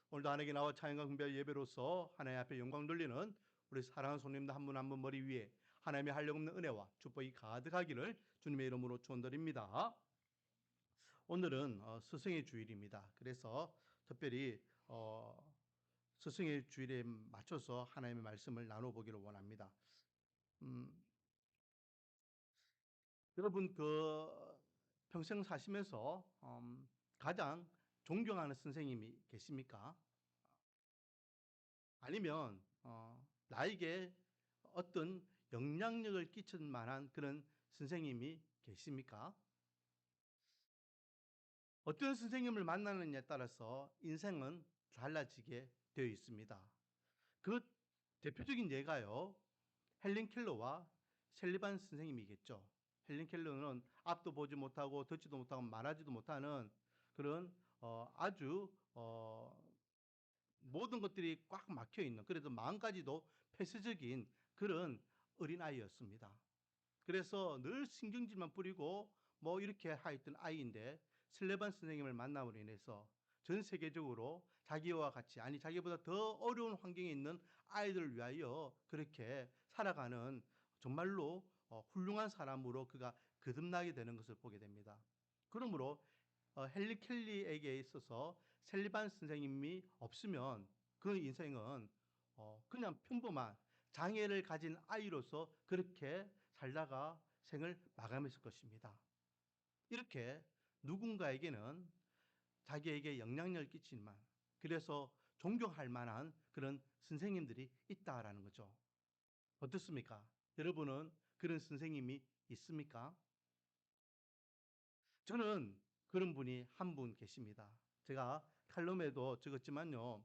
오늘도 하나님께 나와 찬양과 경배 예배로서 하나님 앞에 영광 돌리는 우리 사랑하는 손님들 한 분 한 분 머리 위에 하나님의 한량없는 은혜와 축복이 가득하기를 주님의 이름으로 축원드립니다. 오늘은 스승의 주일입니다. 그래서 특별히 스승의 주일에 맞춰서 하나님의 말씀을 나눠보기를 원합니다. 여러분 평생 사시면서 가장 존경하는 선생님이 계십니까? 아니면 나에게 어떤 영향력을 끼칠 만한 그런 선생님이 계십니까? 어떤 선생님을 만나느냐에 따라서 인생은 달라지게 되어 있습니다. 그 대표적인 예가요, 헬렌 켈러와 셀리반 선생님이겠죠. 헬렌 켈러는 앞도 보지 못하고 듣지도 못하고 말하지도 못하는 그런 아주 모든 것들이 꽉 막혀 있는, 그래도 마음까지도 폐쇄적인 그런 어린아이였습니다. 그래서 늘 신경질만 뿌리고 뭐 이렇게 하였던 아이인데, 슬레반 선생님을 만남으로 인해서 전 세계적으로 자기와 같이, 아니 자기보다 더 어려운 환경에 있는 아이들을 위하여 그렇게 살아가는 정말로 훌륭한 사람으로 그가 거듭나게 되는 것을 보게 됩니다. 그러므로 헨리 켈리에게 있어서 셀리반 선생님이 없으면 그 인생은 그냥 평범한 장애를 가진 아이로서 그렇게 살다가 생을 마감했을 것입니다. 이렇게 누군가에게는 자기에게 영향력을 끼치지만, 그래서 존경할 만한 그런 선생님들이 있다라는 거죠. 어떻습니까? 여러분은 그런 선생님이 있습니까? 저는 그런 분이 한 분 계십니다. 제가 칼럼에도 적었지만요,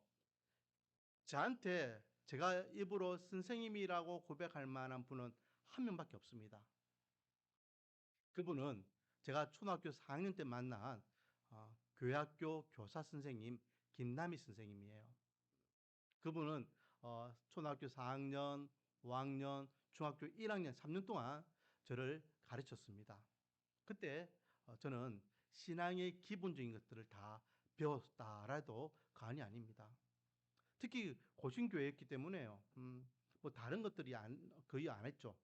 저한테 제가 입으로 선생님이라고 고백할 만한 분은 한 명밖에 없습니다. 그분은 제가 초등학교 4학년 때 만난 교회학교 교사 선생님 김남희 선생님이에요. 그분은 초등학교 4학년, 5학년, 중학교 1학년 3년 동안 저를 가르쳤습니다. 그때 저는 신앙의 기본적인 것들을 다 배웠다라도 과언이 아닙니다. 특히 고신교회였기 때문에요. 뭐 다른 것들이 거의 안 했죠.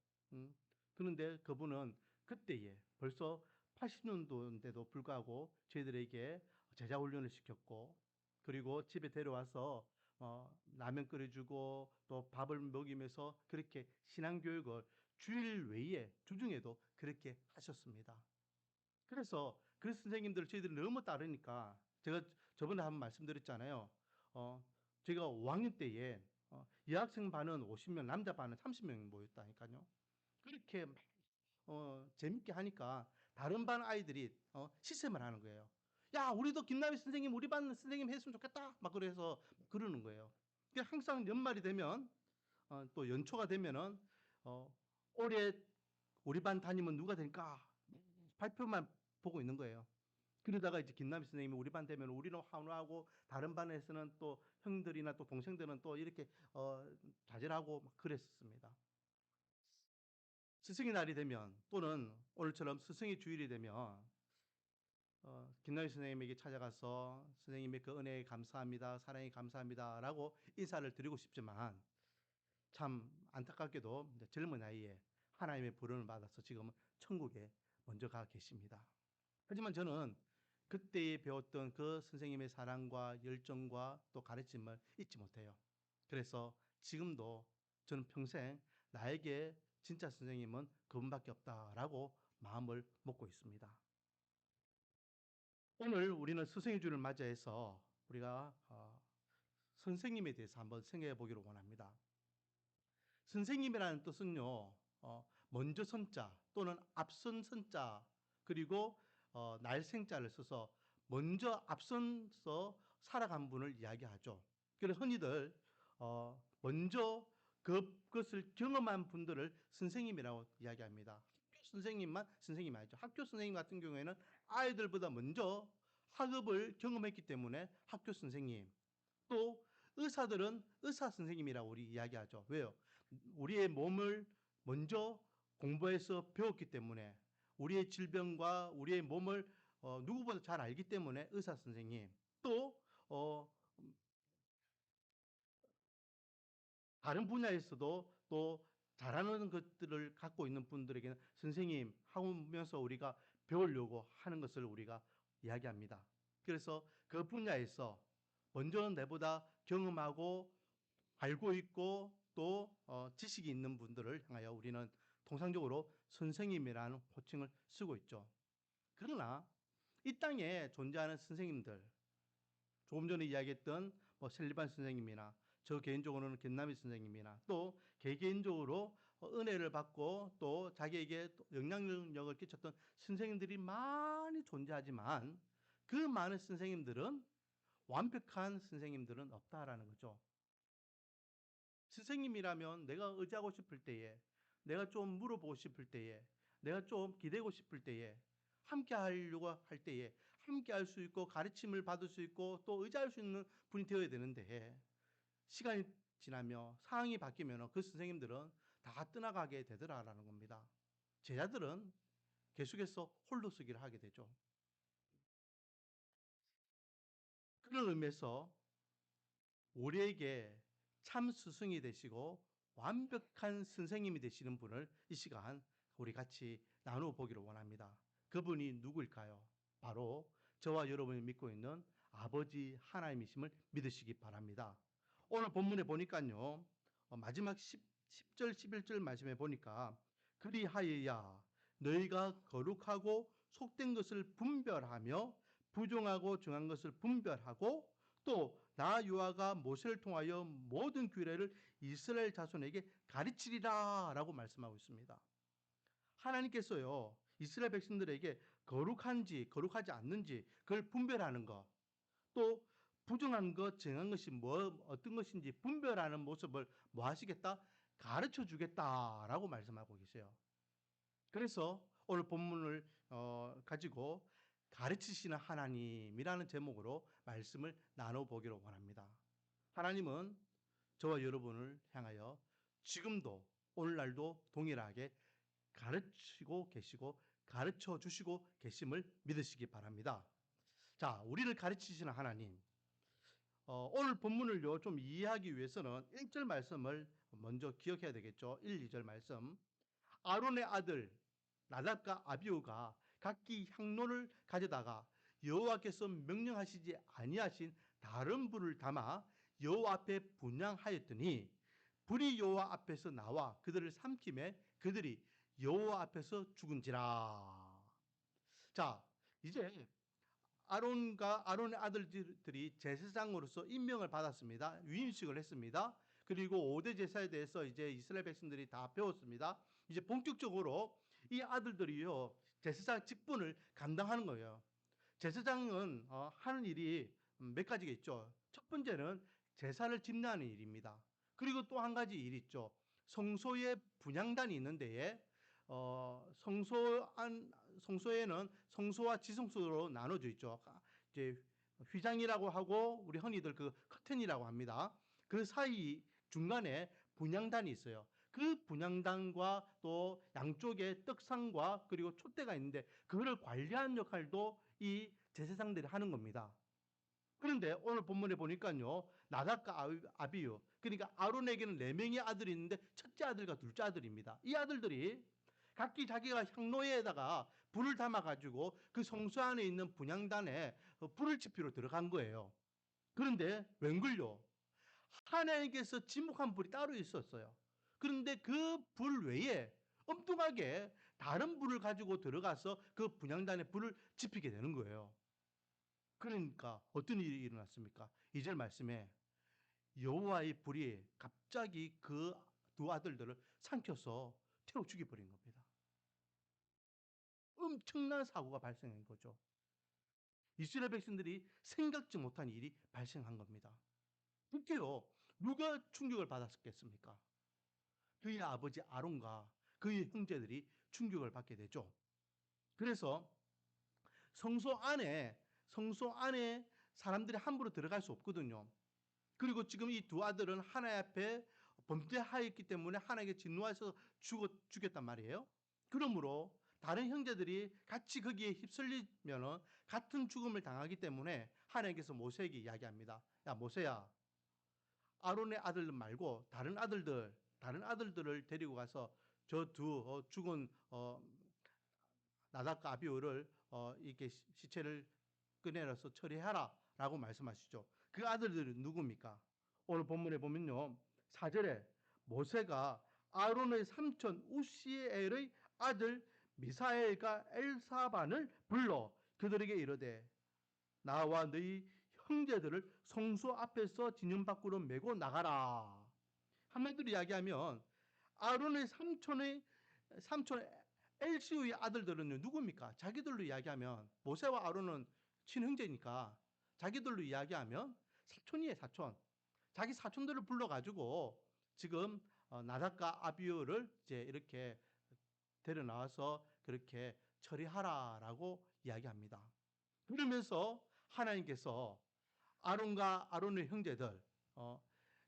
그런데 그분은 그때에 벌써 80년도인데도 불구하고 저희들에게 제자 훈련을 시켰고, 그리고 집에 데려와서 라면 끓여주고 또 밥을 먹이면서 그렇게 신앙교육을 주일 외에 주중에도 그렇게 하셨습니다. 그래서 그 선생님들 저희들이 너무 따르니까, 제가 저번에 한번 말씀드렸잖아요. 제가 5학년 때에 여학생 반은 50명, 남자 반은 30명 모였다니까요. 그렇게 막 재밌게 하니까 다른 반 아이들이 시샘을 하는 거예요. 야, 우리도 김나비 선생님, 우리 반 선생님 했으면 좋겠다. 막 그래서 그러는 거예요. 항상 연말이 되면 또 연초가 되면은 올해 우리 반 담임은 누가 될까 발표만 보고 있는 거예요. 그러다가 이제 김남희 선생님이 우리 반 되면 우리는 환호하고, 다른 반에서는 또 형들이나 또 동생들은 또 이렇게 자제하고 막 그랬었습니다. 스승의 날이 되면, 또는 오늘처럼 스승의 주일이 되면 김남희 선생님에게 찾아가서 선생님의 그 은혜에 감사합니다, 사랑에 감사합니다라고 인사를 드리고 싶지만, 참 안타깝게도 젊은 나이에 하나님의 부름을 받아서 지금은 천국에 먼저 가 계십니다. 하지만 저는 그때 배웠던 그 선생님의 사랑과 열정과 또 가르침을 잊지 못해요. 그래서 지금도 저는 평생 나에게 진짜 선생님은 그분밖에 없다라고 마음을 먹고 있습니다. 오늘 우리는 스승의 주를 맞이해서 우리가 선생님에 대해서 한번 생각해 보기를 원합니다. 선생님이라는 뜻은요, 먼저 선자 또는 앞선 선자, 그리고 날생자를 써서 먼저 앞선서 살아간 분을 이야기하죠. 그래서 흔히들 먼저 그것을 경험한 분들을 선생님이라고 이야기합니다. 학교 선생님만 선생님이 아니죠. 학교 선생님 같은 경우에는 아이들보다 먼저 학업을 경험했기 때문에 학교 선생님. 또 의사들은 의사 선생님이라고 우리 이야기하죠. 왜요? 우리의 몸을 먼저 공부해서 배웠기 때문에, 우리의 질병과 우리의 몸을 누구보다 잘 알기 때문에 의사 선생님. 또 다른 분야에서도 또 잘하는 것들을 갖고 있는 분들에게는 선생님 하면서 우리가 배우려고 하는 것을 우리가 이야기합니다. 그래서 그 분야에서 먼저 내보다 경험하고 알고 있고 또 지식이 있는 분들을 향하여 우리는 통상적으로 선생님이라는 호칭을 쓰고 있죠. 그러나 이 땅에 존재하는 선생님들, 조금 전에 이야기했던 셀리반 선생님이나 저 개인적으로는 겟나미 선생님이나 또 개개인적으로 은혜를 받고 또 자기에게 영향력을 끼쳤던 선생님들이 많이 존재하지만 그 많은 선생님들은 완벽한 선생님들은 없다라는 거죠. 선생님이라면 내가 의지하고 싶을 때에, 내가 좀 물어보고 싶을 때에, 내가 좀 기대고 싶을 때에, 함께 하려고 할 때에 함께 할 수 있고 가르침을 받을 수 있고 또 의지할 수 있는 분이 되어야 되는데 시간이 지나며 상황이 바뀌면 그 선생님들은 다 떠나가게 되더라라는 겁니다. 제자들은 계속해서 홀로 서기를 하게 되죠. 그런 의미에서 우리에게 참 스승이 되시고 완벽한 선생님이 되시는 분을 이 시간 우리 같이 나누어 보기를 원합니다. 그분이 누구일까요? 바로 저와 여러분이 믿고 있는 아버지 하나님이심을 믿으시기 바랍니다. 오늘 본문에 보니까요. 마지막 10절 11절 말씀에 보니까 그리하여야 너희가 거룩하고 속된 것을 분별하며 부정하고 정한 것을 분별하고 또 나 여호와가 모세를 통하여 모든 규례를 이스라엘 자손에게 가르치리라 라고 말씀하고 있습니다. 하나님께서요 이스라엘 백성들에게 거룩한지 거룩하지 않는지 그걸 분별하는 것, 또 부정한 것 정한 것이 어떤 것인지 분별하는 모습을 뭐 하시겠다? 가르쳐 주겠다라고 말씀하고 계세요. 그래서 오늘 본문을 가지고 가르치시는 하나님이라는 제목으로 말씀을 나눠보기로 원합니다. 하나님은 저와 여러분을 향하여 지금도 오늘날도 동일하게 가르치고 계시고 가르쳐 주시고 계심을 믿으시기 바랍니다. 자, 우리를 가르치시는 하나님. 오늘 본문을요 좀 이해하기 위해서는 1절 말씀을 먼저 기억해야 되겠죠. 1, 2절 말씀. 아론의 아들 나답과 아비후가 각기 향로를 가져다가 여호와께서 명령하시지 아니하신 다른 불을 담아 여호와 앞에 분향하였더니 불이 여호와 앞에서 나와 그들을 삼킴에 그들이 여호와 앞에서 죽은지라. 자, 이제 아론과 아론의 아들들이 제사장으로서 임명을 받았습니다. 위임식을 했습니다. 그리고 5대 제사에 대해서 이제 이스라엘 백성들이 다 배웠습니다. 이제 본격적으로 이 아들들이요 제사장 직분을 감당하는 거예요. 제사장은 하는 일이 몇 가지가 있죠. 첫 번째는 제사를 집례하는 일입니다. 그리고 또 한 가지 일이 있죠. 성소에 분향단이 있는데 성소에는 성소와 지성소로 나눠져 있죠. 이제 휘장이라고 하고 우리 흔히들 그 커튼이라고 합니다. 그 사이 중간에 분향단이 있어요. 그 분향단과 또 양쪽에 떡상과 그리고 촛대가 있는데 그거를 관리하는 역할도 이 제사장들이 하는 겁니다. 그런데 오늘 본문에 보니까요. 나답과 아비유 그러니까 아론에게는 4명의 아들이 있는데 첫째 아들과 둘째 아들입니다. 이 아들들이 각기 자기가 향로에다가 불을 담아가지고 그 성소 안에 있는 분향단에 불을 지피러 들어간 거예요. 그런데 웬걸요? 하나님께서 지목한 불이 따로 있었어요. 그런데 그 불 외에 엉뚱하게 다른 불을 가지고 들어가서 그 분향단에 불을 지피게 되는 거예요. 그러니까 어떤 일이 일어났습니까? 2절 말씀에 여호와의 불이 갑자기 그 두 아들들을 삼켜서 태워 죽여버린 겁니다. 엄청난 사고가 발생한 거죠. 이스라엘 백성들이 생각지 못한 일이 발생한 겁니다. 그게요 누가 충격을 받았겠습니까? 그의 아버지 아론과 그의 형제들이 충격을 받게 되죠. 그래서 성소 안에 사람들이 함부로 들어갈 수 없거든요. 그리고 지금 이 두 아들은 하나님 앞에 범죄하였기 때문에 하나님께 진노해서 죽였단 말이에요. 그러므로 다른 형제들이 같이 거기에 휩쓸리면 같은 죽음을 당하기 때문에 하나님께서 모세에게 이야기합니다. 야 모세야, 아론의 아들 말고 다른 아들들을 데리고 가서 저 두 죽은 나답과 아비후를 이렇게 시체를 꺼내서 처리하라라고 말씀하시죠. 그 아들들은 누굽니까? 오늘 본문에 보면요. 4절에 모세가 아론의 삼촌 우시엘의 아들 미사엘과 엘사반을 불러 그들에게 이르되 나와 너희 형제들을 성소 앞에서 진영 밖으로 메고 나가라. 한마디로 이야기하면 아론의 삼촌 엘시우의 아들들은 누굽니까? 자기들로 이야기하면 모세와 아론은 친형제니까 자기들로 이야기하면 사촌이에요, 사촌. 자기 사촌들을 불러가지고 지금 나답과 아비후를 이제 이렇게 데려 나와서 그렇게 처리하라라고 이야기합니다. 그러면서 하나님께서 아론과 아론의 형제들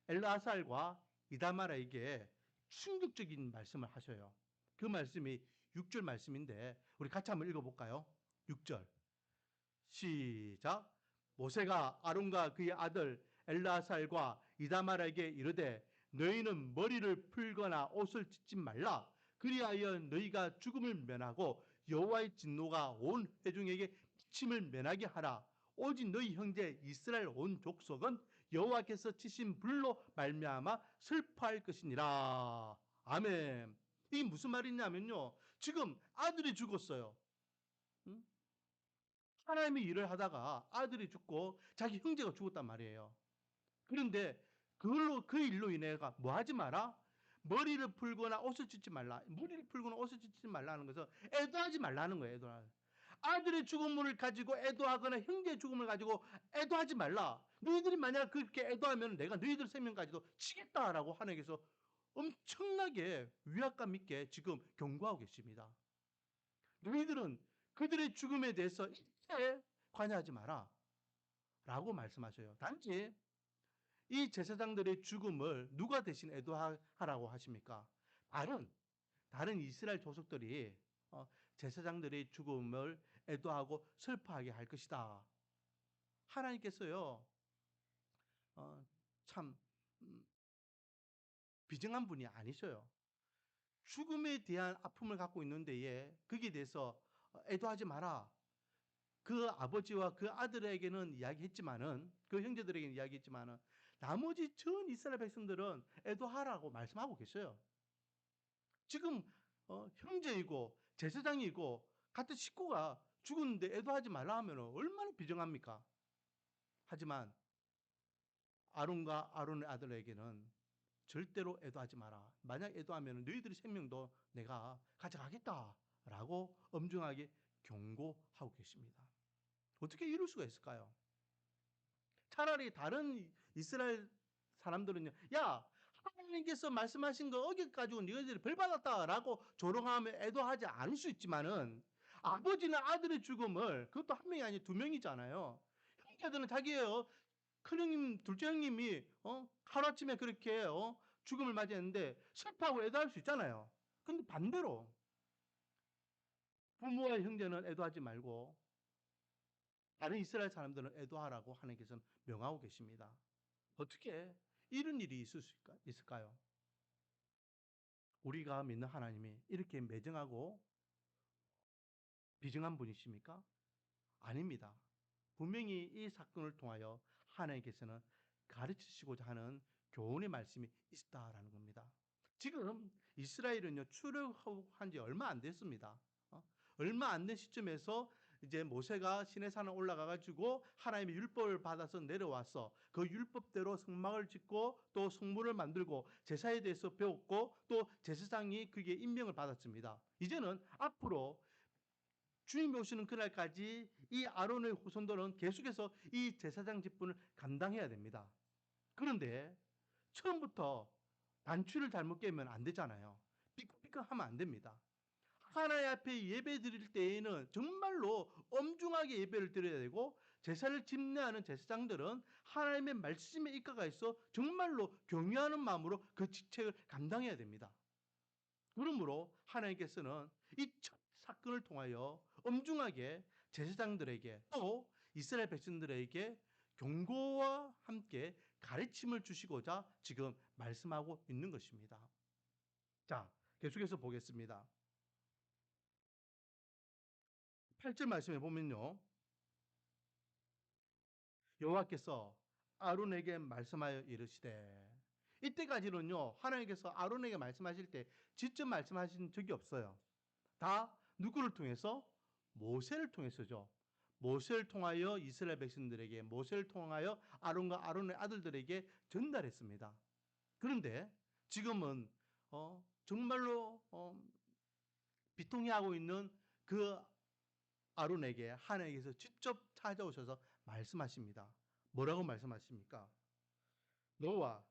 엘라살과 이다마라에게 충격적인 말씀을 하셔요. 그 말씀이 6절 말씀인데 우리 같이 한번 읽어볼까요? 6절 시작. 모세가 아론과 그의 아들 엘라살과 이다마라에게 이르되 너희는 머리를 풀거나 옷을 찢지 말라. 그리하여 너희가 죽음을 면하고 여호와의 진노가 온 회중에게 미침을 면하게 하라. 오직 너희 형제 이스라엘 온 족속은 여호와께서 치신 불로 말미암아 슬퍼할 것이니라. 아멘. 이게 무슨 말이냐면요. 지금 아들이 죽었어요. 응? 하나님이 일을 하다가 아들이 죽고 자기 형제가 죽었단 말이에요. 그런데 그 일로 인해가 뭐 하지 마라? 머리를 풀거나 옷을 찢지 말라. 머리를 풀거나 옷을 찢지 말라는 것은 애도하지 말라는 거예요. 애도하. 아들의 죽음을 가지고 애도하거나 형제의 죽음을 가지고 애도하지 말라. 너희들이 만약 그렇게 애도하면 내가 너희들 생명까지도 치겠다라고 하나님께서 엄청나게 위압감 있게 지금 경고하고 계십니다. 너희들은 그들의 죽음에 대해서 일체 관여하지 마라. 라고 말씀하셔요. 단지 이 제사장들의 죽음을 누가 대신 애도하라고 하십니까? 다른 이스라엘 족속들이 제사장들의 죽음을 애도하고 슬퍼하게 할 것이다. 하나님께서요, 참 비정한 분이 아니셔요. 죽음에 대한 아픔을 갖고 있는 데에 거기에 대해서 애도하지 마라. 그 아버지와 그 아들에게는 이야기했지만은 그 형제들에게는 이야기했지만은 나머지 전 이스라엘 백성들은 애도하라고 말씀하고 계셔요. 지금 형제이고 제사장이고 같은 식구가 죽었는데 애도하지 말라 하면 얼마나 비정합니까? 하지만 아론과 아론의 아들에게는 절대로 애도하지 마라. 만약 애도하면 너희들의 생명도 내가 가져가겠다라고 엄중하게 경고하고 계십니다. 어떻게 이럴 수가 있을까요? 차라리 다른 이스라엘 사람들은요, 야, 하나님께서 말씀하신 거 어겨가지고 너희들이 벌 받았다라고 조롱하며 애도하지 않을 수 있지만은 아버지는 아들의 죽음을 그것도 한 명이 아니고 두 명이잖아요. 형제들은 자기예요. 큰형님, 둘째 형님이 하루아침에 그렇게 죽음을 맞이했는데 슬퍼하고 애도할 수 있잖아요. 근데 반대로 부모와 형제는 애도하지 말고 다른 이스라엘 사람들은 애도하라고 하나님께서는 명하고 계십니다. 어떻게 이런 일이 있을까요? 우리가 믿는 하나님이 이렇게 매정하고 비정한 분이십니까? 아닙니다. 분명히 이 사건을 통하여 하나님께서는 가르치시고자 하는 교훈의 말씀이 있다라는 겁니다. 지금 이스라엘은요, 출애굽한 지 얼마 안 됐습니다. 얼마 안 된 시점에서 이제 모세가 시내산에 올라가 가지고 하나님의 율법을 받아서 내려와서 그 율법대로 성막을 짓고 또 성문을 만들고 제사에 대해서 배웠고 또 제사장이 그게 임명을 받았습니다. 이제는 앞으로 주님이 오시는 그날까지 이 아론의 후손들은 계속해서 이 제사장 직분을 감당해야 됩니다. 그런데 처음부터 단추를 잘못 깨면 안 되잖아요. 삐걱삐걱하면 안 됩니다. 하나님 앞에 예배 드릴 때에는 정말로 엄중하게 예배를 드려야 되고 제사를 집례하는 제사장들은 하나님의 말씀에 입가가 있어 정말로 경외하는 마음으로 그 직책을 감당해야 됩니다. 그러므로 하나님께서는 이 첫 사건을 통하여 엄중하게 제사장들에게 또 이스라엘 백성들에게 경고와 함께 가르쳐 가르침을 주시고자 지금 말씀하고 있는 것입니다. 자, 계속해서 보겠습니다. 8절 말씀에 보면요. 여호와께서 아론에게 말씀하여 이르시되, 이때까지는요 하나님께서 아론에게 말씀하실 때 직접 말씀하신 적이 없어요. 다 누구를 통해서? 모세를 통해서죠. 모세를 통하여 이스라엘 백성들에게, 모세를 통하여 아론과 아론의 아들들에게 전달했습니다. 그런데 지금은 정말로 비통해하고 있는 그 아론에게 하나님께서 직접 찾아오셔서 말씀하십니다. 뭐라고 말씀하십니까? 너와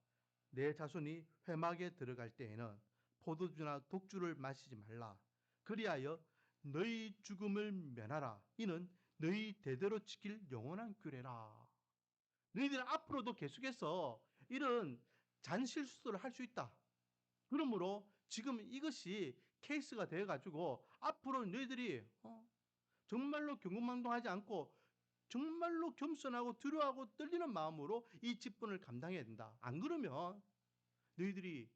내 자손이 회막에 들어갈 때에는 포도주나 독주를 마시지 말라. 그리하여 너희 죽음을 면하라. 이는 너희 대대로 지킬 영원한 규례라. 너희들은 앞으로도 계속해서 이런 잔실수를 할 수 있다. 그러므로 지금 이것이 케이스가 되어가지고 앞으로 너희들이 정말로 경고망동하지 않고 정말로 겸손하고 두려워하고 떨리는 마음으로 이 직분을 감당해야 된다. 안 그러면 너희들이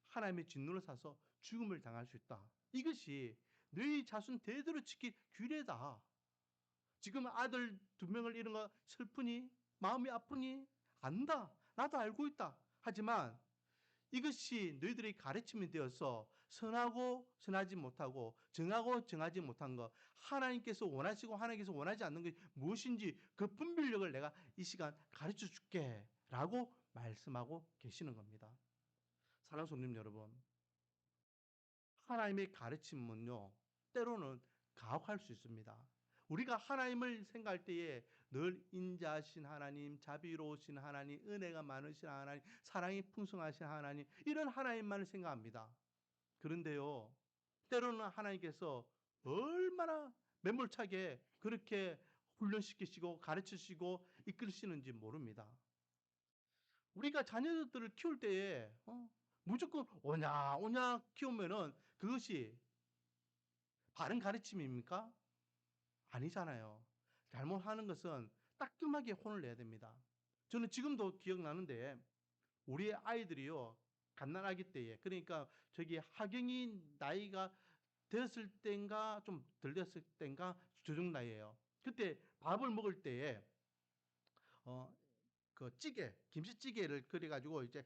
하나님의 진노를 사서 죽음을 당할 수 있다. 이것이 너희 자손 대대로 지킬 규례다. 지금 아들 2명을 잃은 거 슬프니? 마음이 아프니? 안다. 나도 알고 있다. 하지만 이것이 너희들의 가르침이 되어서 선하고 선하지 못하고 정하고 정하지 못한 것, 하나님께서 원하시고 하나님께서 원하지 않는 것이 무엇인지 그 분별력을 내가 이 시간 가르쳐 줄게 라고 말씀하고 계시는 겁니다. 사랑하는 손님 여러분, 하나님의 가르침은요 때로는 가혹할 수 있습니다. 우리가 하나님을 생각할 때에 늘 인자하신 하나님, 자비로우신 하나님, 은혜가 많으신 하나님, 사랑이 풍성하신 하나님, 이런 하나님만을 생각합니다. 그런데요 때로는 하나님께서 얼마나 매몰차게 그렇게 훈련시키시고 가르치시고 이끌으시는지 모릅니다. 우리가 자녀들을 키울 때에 무조건 오냐 오냐 키우면은 그것이 바른 가르침입니까? 아니잖아요. 잘못하는 것은 따끔하게 혼을 내야 됩니다. 저는 지금도 기억나는데 우리 아이들이요 갓난아기 때에, 그러니까 저기 하경이 나이가 되었을 때인가 좀 덜 됐을 때인가 저 정도 나이에요. 그때 밥을 먹을 때에 어, 그 찌개, 김치찌개를 끓여가지고 이제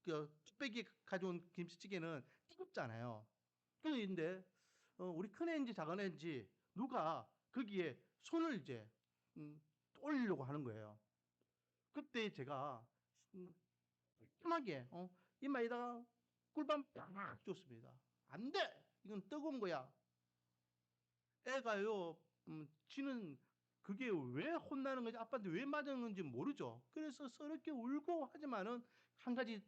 그 뚝배기 가져온 김치찌개는 뜨겁잖아요. 그런데 우리 큰 애인지 작은 애인지 누가 거기에 손을 이제 올리려고 하는 거예요. 그때 제가 편하게 이마에다가 꿀밤 팍 줬습니다. 안 돼! 이건 뜨거운 거야. 애가요, 지는 그게 왜 혼나는 건지 아빠한테 왜 맞았는지 모르죠. 그래서 서럽게 울고 하지만은 한 가지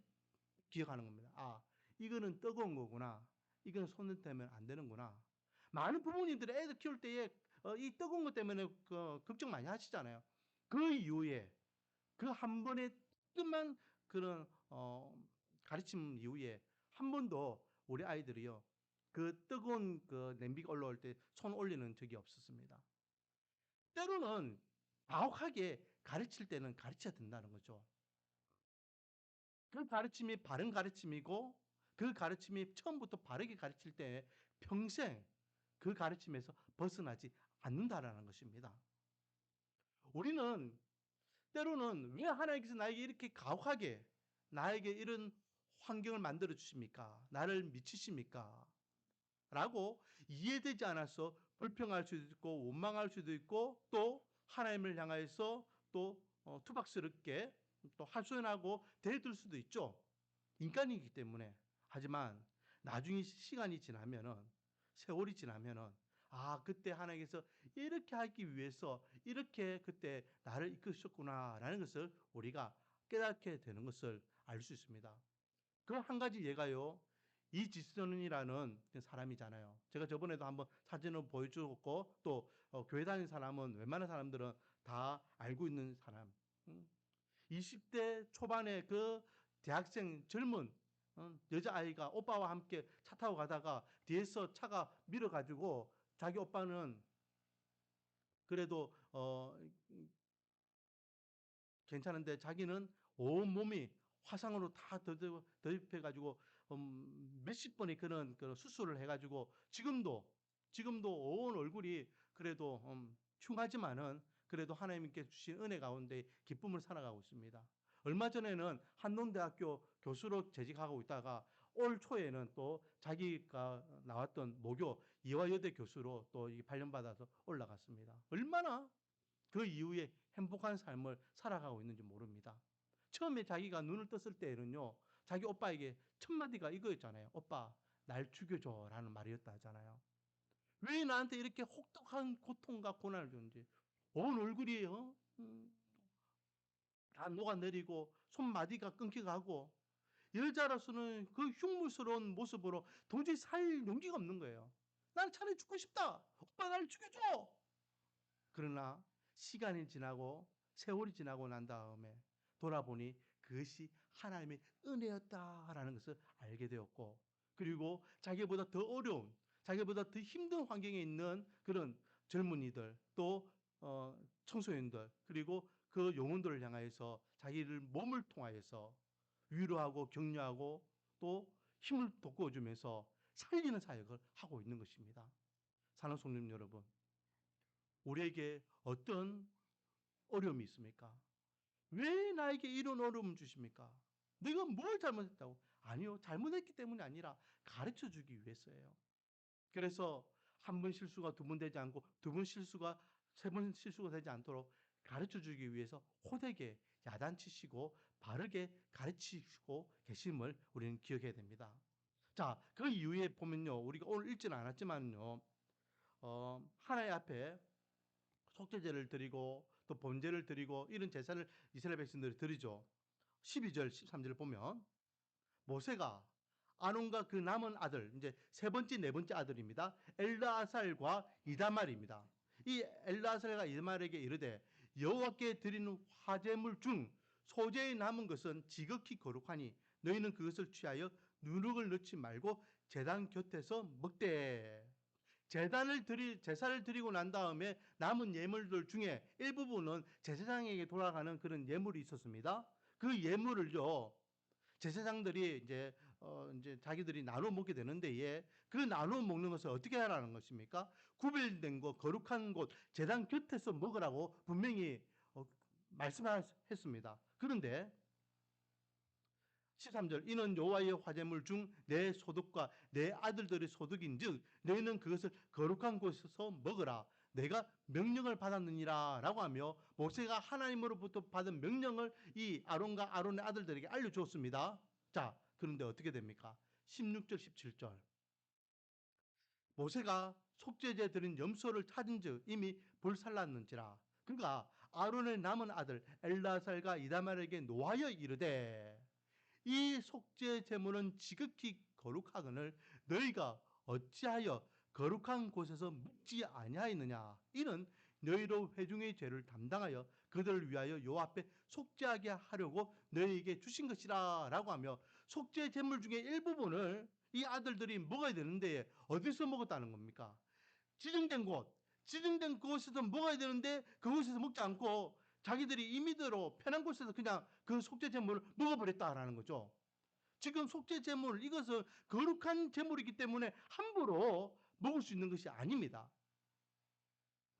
기억하는 겁니다. 아, 이거는 뜨거운 거구나. 이건 손을 대면 안 되는구나. 많은 부모님들이 애들 키울 때에 이 뜨거운 것 때문에 걱정 많이 하시잖아요. 그 이후에 그 한 번의 뜨끔한 그런 가르침 이후에 한 번도 우리 아이들이요 그 뜨거운 그 냄비가 올라올 때 손 올리는 적이 없었습니다. 때로는 가혹하게 가르칠 때는 가르쳐야 된다는 거죠. 그 가르침이 바른 가르침이고 그 가르침이 처음부터 바르게 가르칠 때 평생 그 가르침에서 벗어나지 않는다라는 것입니다. 우리는 때로는 왜 하나님께서 나에게 이렇게 가혹하게 나에게 이런 환경을 만들어 주십니까? 나를 미치십니까? 라고 이해되지 않아서 불평할 수도 있고 원망할 수도 있고 또 하나님을 향해서 또 투박스럽게 또 하소연하고 대들 수도 있죠. 인간이기 때문에. 하지만 나중에 시간이 지나면은, 세월이 지나면은 아 그때 하나님께서 이렇게 하기 위해서 이렇게 그때 나를 이끄셨구나라는 것을 우리가 깨닫게 되는 것을 알 수 있습니다. 그 한 가지 예가요. 이지선이라는 사람이잖아요. 제가 저번에도 한번 사진을 보여주었고 또 교회 다니는 사람은 웬만한 사람들은 다 알고 있는 사람. 20대 초반에 그 대학생 젊은 여자아이가 오빠와 함께 차 타고 가다가 뒤에서 차가 밀어가지고 자기 오빠는 그래도 괜찮은데 자기는 온몸이 화상으로 다 더입혀가지고 몇십 번의 그런 수술을 해가지고 지금도 온 얼굴이 그래도 흉하지만은 그래도 하나님께 주신 은혜 가운데 기쁨을 살아가고 있습니다. 얼마 전에는 한농대학교 교수로 재직하고 있다가 올 초에는 또 자기가 나왔던 모교 이화여대 교수로 또 발령받아서 올라갔습니다. 얼마나 그 이후에 행복한 삶을 살아가고 있는지 모릅니다. 처음에 자기가 눈을 떴을 때에는요, 자기 오빠에게 첫 마디가 이거였잖아요. 오빠, 날 죽여줘 라는 말이었다 하잖아요. 왜 나한테 이렇게 혹독한 고통과 고난을 주는지. 온 얼굴이 다 녹아내리고 손마디가 끊겨가고 여자로서는 그 흉물스러운 모습으로 도저히 살 용기가 없는 거예요. 난 차라리 죽고 싶다. 오빠 날 죽여줘. 그러나 시간이 지나고 세월이 지나고 난 다음에 돌아보니 그것이 하나님의 은혜였다라는 것을 알게 되었고, 그리고 자기보다 더 어려운, 자기보다 더 힘든 환경에 있는 그런 젊은이들, 또 청소년들, 그리고 그 영혼들을 향하여서 자기를 몸을 통하여서 위로하고 격려하고 또 힘을 돋궈주면서 살리는 사역을 하고 있는 것입니다. 사랑하는 성도님 여러분, 우리에게 어떤 어려움이 있습니까? 왜 나에게 이런 어려움을 주십니까? 내가 뭘 잘못했다고? 아니요, 잘못했기 때문이 아니라 가르쳐 주기 위해서예요. 그래서 한 번 실수가 두 번 되지 않고 두 번 실수가 세 번 실수가 되지 않도록 가르쳐 주기 위해서 호되게 야단치시고 바르게 가르치시고 계심을 우리는 기억해야 됩니다. 자, 그 이후에 보면요, 우리가 오늘 읽지는 않았지만요, 하나님 앞에 속죄제를 드리고 또 번제를 드리고 이런 제사를 이스라엘 백성들이 드리죠. 12절, 13절을 보면 모세가 아론과 그 남은 아들, 이제 세 번째, 네 번째 아들입니다. 엘르아살과 이다말입니다. 이 엘르아살과 이다말에게 이르되 여호와께 드리는 화제물 중 소재에 남은 것은 지극히 거룩하니 너희는 그것을 취하여 누룩을 넣지 말고 제단 곁에서 먹되. 제사를 드리고 난 다음에 남은 예물들 중에 일부분은 제사장에게 돌아가는 그런 예물이 있었습니다. 그 예물을요, 제사장들이 이제 자기들이 나눠 먹게 되는데, 그 나눠 먹는 것을 어떻게 하라는 것입니까? 구별된 곳, 거룩한 곳, 제단 곁에서 먹으라고 분명히 말씀했습니다. 그런데 13절 이는 여호와의 화제물 중 내 소득과 내 아들들의 소득인즉 너희는 그것을 거룩한 곳에서 먹으라 내가 명령을 받았느니라 라고 하며 모세가 하나님으로부터 받은 명령을 이 아론과 아론의 아들들에게 알려주었습니다. 자, 그런데 어떻게 됩니까? 16절 17절 모세가 속죄제 드린 염소를 찾은즉 이미 불살랐는지라 그가 아론의 남은 아들 엘라살과 이다말에게 노하여 이르되 이 속죄 제물은 지극히 거룩하거늘 너희가 어찌하여 거룩한 곳에서 묵지 아니하였느냐 이는 너희로 회중의 죄를 담당하여 그들을 위하여 여호와 앞에 속죄하게 하려고 너희에게 주신 것이라 라고 하며 속죄 제물 중에 일부분을 이 아들들이 먹어야 되는데 어디서 먹었다는 겁니까? 지정된 곳에서 먹어야 되는데 그곳에서 먹지 않고 자기들이 임의대로 편한 곳에서 그냥 그 속죄 제물을 먹어버렸다라는 거죠. 지금 속죄 제물 이것은 거룩한 제물이기 때문에 함부로 먹을 수 있는 것이 아닙니다.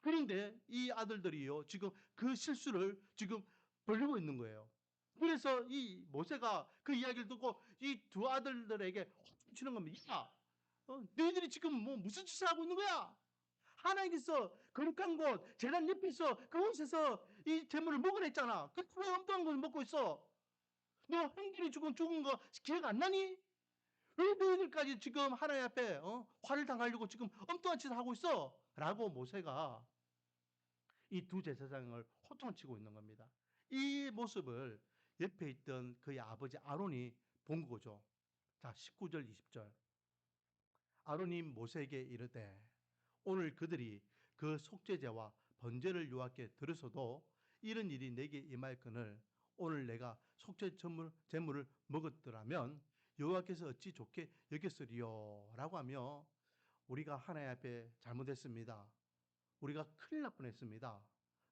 그런데 이 아들들이요 지금 그 실수를 지금 벌리고 있는 거예요. 그래서 이 모세가 그 이야기를 듣고 이 두 아들들에게 치는 겁니다. 야, 너희들이 지금 뭐 무슨 짓을 하고 있는 거야? 하나님께서 거룩한 곳, 제단 옆에서 그곳에서 이 재물을 먹으랬잖아. 그 엉뚱한 걸 먹고 있어. 너 형들이 죽은 거 기억 안 나니? 왜 너희들까지 지금 하나님 앞에 화를 당하려고 지금 엉뚱한 짓을 하고 있어? 라고 모세가 이 두 제사장을 호통치고 있는 겁니다. 이 모습을 옆에 있던 그의 아버지 아론이 본 거죠. 자, 19절, 20절. 아론이 모세에게 이르되 오늘 그들이 그 속죄제와 번제를 여호와께 드려서도 이런 일이 내게 임하였거늘 오늘 내가 속죄 제물을 먹었더라면 여호와께서 어찌 좋게 여겼으리요 라고 하며 우리가 하나님 앞에 잘못했습니다. 우리가 큰일 날 뻔했습니다.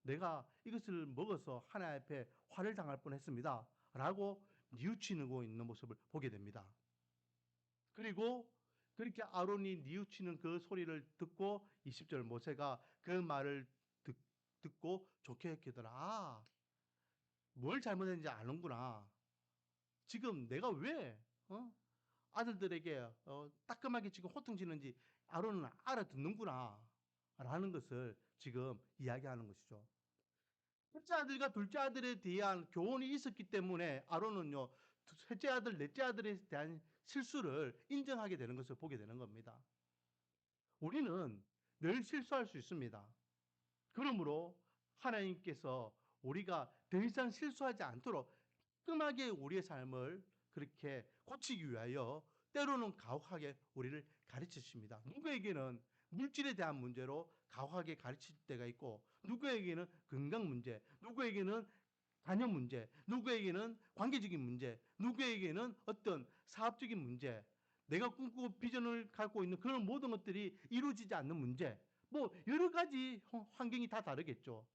내가 이것을 먹어서 하나님 앞에 화를 당할 뻔했습니다. 라고 뉘우치고 있는 모습을 보게 됩니다. 그리고 그렇게 아론이 뉘우치는 그 소리를 듣고 20절 모세가 그 말을 듣고 좋게 여기더라. 아, 뭘 잘못했는지 아는구나. 지금 내가 왜 아들들에게 따끔하게 지금 호통치는지 아론은 알아듣는구나 라는 것을 지금 이야기하는 것이죠. 첫째 아들과 둘째 아들에 대한 교훈이 있었기 때문에 아론은요, 셋째 아들, 넷째 아들에 대한 실수를 인정하게 되는 것을 보게 되는 겁니다. 우리는 늘 실수할 수 있습니다. 그러므로 하나님께서 우리가 더 이상 실수하지 않도록 깔끔하게 우리의 삶을 그렇게 고치기 위하여 때로는 가혹하게 우리를 가르치십니다. 누구에게는 물질에 대한 문제로 가혹하게 가르칠 때가 있고, 누구에게는 건강 문제, 누구에게는 자녀 문제, 누구에게는 관계적인 문제, 누구에게는 어떤 사업적인 문제, 내가 꿈꾸고 비전을 갖고 있는 그런 모든 것들이 이루어지지 않는 문제, 뭐 여러 가지 환경이 다 다르겠죠.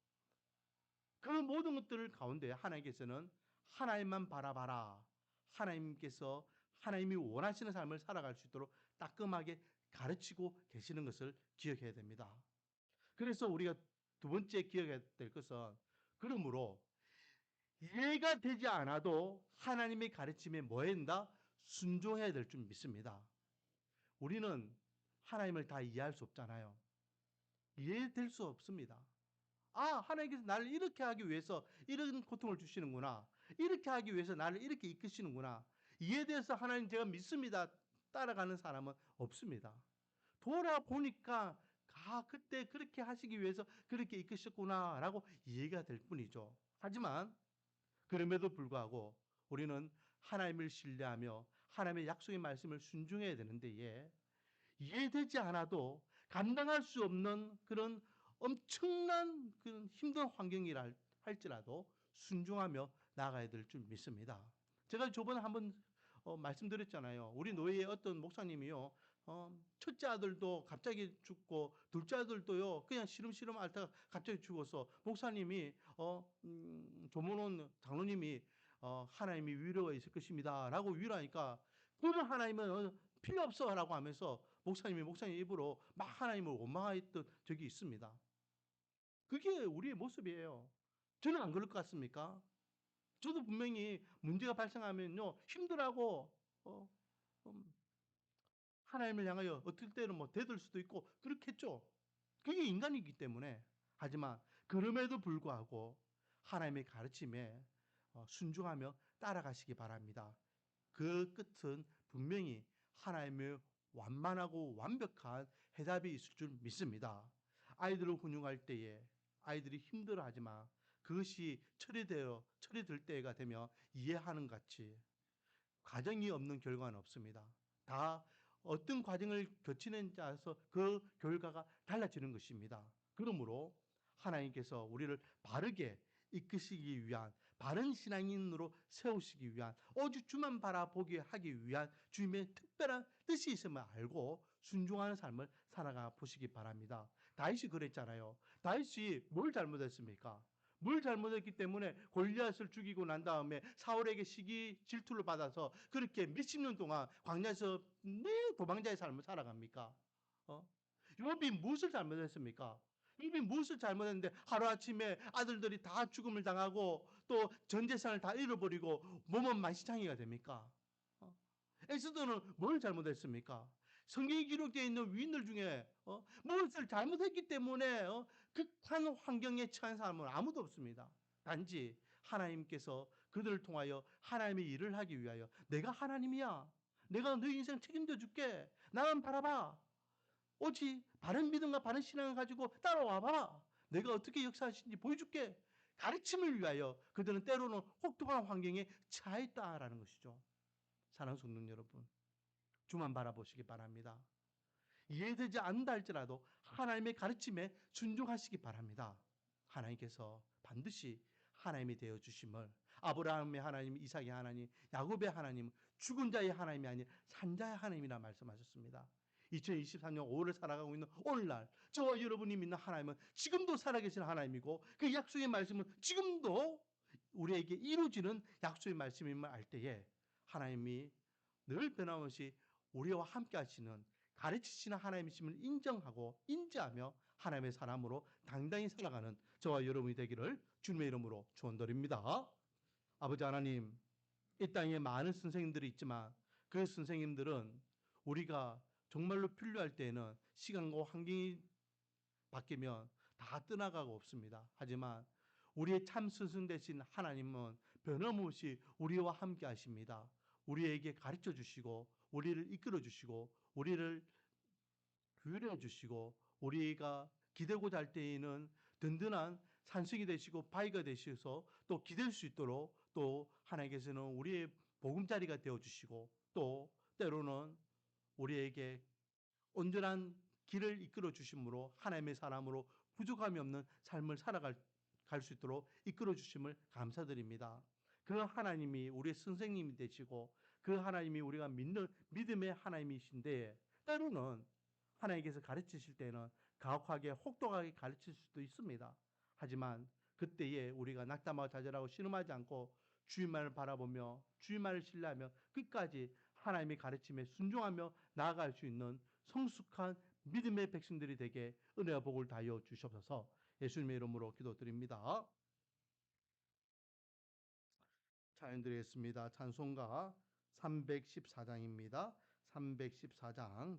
그런 모든 것들 가운데 하나님께서는 하나님만 바라봐라. 하나님께서 하나님이 원하시는 삶을 살아갈 수 있도록 따끔하게 가르치고 계시는 것을 기억해야 됩니다. 그래서 우리가 두 번째 기억해야 될 것은, 그러므로 이해가 되지 않아도 하나님의 가르침에 뭐 해야 된다? 순종해야 될 줄 믿습니다. 우리는 하나님을 다 이해할 수 없잖아요. 이해될 수 없습니다. 아, 하나님께서 나를 이렇게 하기 위해서 이런 고통을 주시는구나. 이렇게 하기 위해서 나를 이렇게 이끄시는구나. 이에 대해서 하나님 제가 믿습니다. 따라가는 사람은 없습니다. 돌아보니까 그때 그렇게 하시기 위해서 그렇게 이끄셨구나라고 이해가 될 뿐이죠. 하지만 그럼에도 불구하고 우리는 하나님을 신뢰하며 하나님의 약속의 말씀을 순종해야 되는데, 이해되지 않아도 감당할 수 없는 그런 엄청난 그런 힘든 환경이라 할지라도 순종하며 나아가야 될 줄 믿습니다. 제가 저번에 한번 말씀드렸잖아요. 우리 노예의 어떤 목사님이요, 첫째 아들도 갑자기 죽고 둘째 아들도요 그냥 시름시름 앓다가 갑자기 죽어서 목사님이 조문원 장로님이 하나님이 위로가 있을 것입니다라고 위로하니까, 그런 하나님은 필요 없어라고 하면서 목사님 입으로 막 하나님을 원망했던 적이 있습니다. 그게 우리의 모습이에요. 저는 안 그럴 것 같습니까? 저도 분명히 문제가 발생하면요 힘들하고 어, 음, 하나님을 향하여 어떨 때는 뭐 대들 수도 있고 그렇겠죠. 그게 인간이기 때문에. 하지만 그럼에도 불구하고 하나님의 가르침에 순종하며 따라가시기 바랍니다. 그 끝은 분명히 하나님의 완만하고 완벽한 해답이 있을 줄 믿습니다. 아이들을 훈육할 때에 아이들이 힘들어하지만 그것이 처리될 때가 되면 이해하는 같이 과정이 없는 결과는 없습니다. 다 어떤 과정을 거치는지 따라서 그 결과가 달라지는 것입니다. 그러므로 하나님께서 우리를 바르게 이끄시기 위한, 바른 신앙인으로 세우시기 위한, 오직 주만 바라보게 하기 위한 주님의 특별한 뜻이 있음을 알고 순종하는 삶을 살아가 보시기 바랍니다. 다윗이 그랬잖아요. 다윗이 뭘 잘못했습니까? 뭘 잘못했기 때문에 골리앗을 죽이고 난 다음에 사울에게 시기 질투를 받아서 그렇게 몇십 년 동안 광야에서 매 도망자의 삶을 살아갑니까? 욥이 무엇을 잘못했습니까? 욥이 무엇을 잘못했는데 하루아침에 아들들이 다 죽음을 당하고 또 전 재산을 다 잃어버리고 몸은 만시창이가 됩니까? 에스더는 뭘 잘못했습니까? 성경에 기록되어 있는 위인들 중에 무엇을 잘못했기 때문에 극한 환경에 처한 사람은 아무도 없습니다. 단지 하나님께서 그들을 통하여 하나님의 일을 하기 위하여, 내가 하나님이야, 내가 너희 인생 책임져 줄게, 나만 바라봐, 오직 바른 믿음과 바른 신앙을 가지고 따라와봐, 내가 어떻게 역사하시는지 보여줄게, 가르침을 위하여 그들은 때로는 혹독한 환경에 처했다라는 것이죠. 사랑하는 성도 여러분, 주만 바라보시기 바랍니다. 이해되지 않는다 할지라도 하나님의 가르침에 순종하시기 바랍니다. 하나님께서 반드시 하나님이 되어 주심을, 아브라함의 하나님, 이삭의 하나님, 야곱의 하나님, 죽은 자의 하나님이 아닌 산자의 하나님이라 말씀하셨습니다. 2023년 5월을 살아가고 있는 오늘날 저와 여러분이 믿는 하나님은 지금도 살아계신 하나님이고 그 약속의 말씀은 지금도 우리에게 이루어지는 약속의 말씀임을 알 때에 하나님이 늘 변함없이 우리와 함께 하시는 가르치시는 하나님이심을 인정하고 인지하며 하나님의 사람으로 당당히 살아가는 저와 여러분이 되기를 주님의 이름으로 축원드립니다. 아버지 하나님, 이 땅에 많은 선생님들이 있지만 그 선생님들은 우리가 정말로 필요할 때에는 시간과 환경이 바뀌면 다 떠나가고 없습니다. 하지만 우리의 참 스승 되신 하나님은 변함없이 우리와 함께 하십니다. 우리에게 가르쳐 주시고 우리를 이끌어 주시고 우리를 교육해 주시고 우리가 기대고자 할 때에는 든든한 산성이 되시고 바위가 되셔서 또 기댈 수 있도록 또 하나님께서는 우리의 보금자리가 되어 주시고 또 때로는 우리에게 온전한 길을 이끌어 주심으로 하나님의 사람으로 부족함이 없는 삶을 살아갈 수 있도록 이끌어 주심을 감사드립니다. 그 하나님이 우리의 선생님이 되시고 그 하나님이 우리가 믿는 믿음의 하나님이신데 때로는 하나님께서 가르치실 때는 가혹하게 혹독하게 가르칠 수도 있습니다. 하지만 그때에 우리가 낙담하고 좌절하고 신음하지 않고 주님만을 바라보며 주님만을 신뢰하며 끝까지 하나님의 가르침에 순종하며 나아갈 수 있는 성숙한 믿음의 백성들이 되게 은혜와 복을 다하여 주시옵소서. 예수님의 이름으로 기도드립니다. 찬양 드리겠습니다. 찬송가 314장입니다. 314장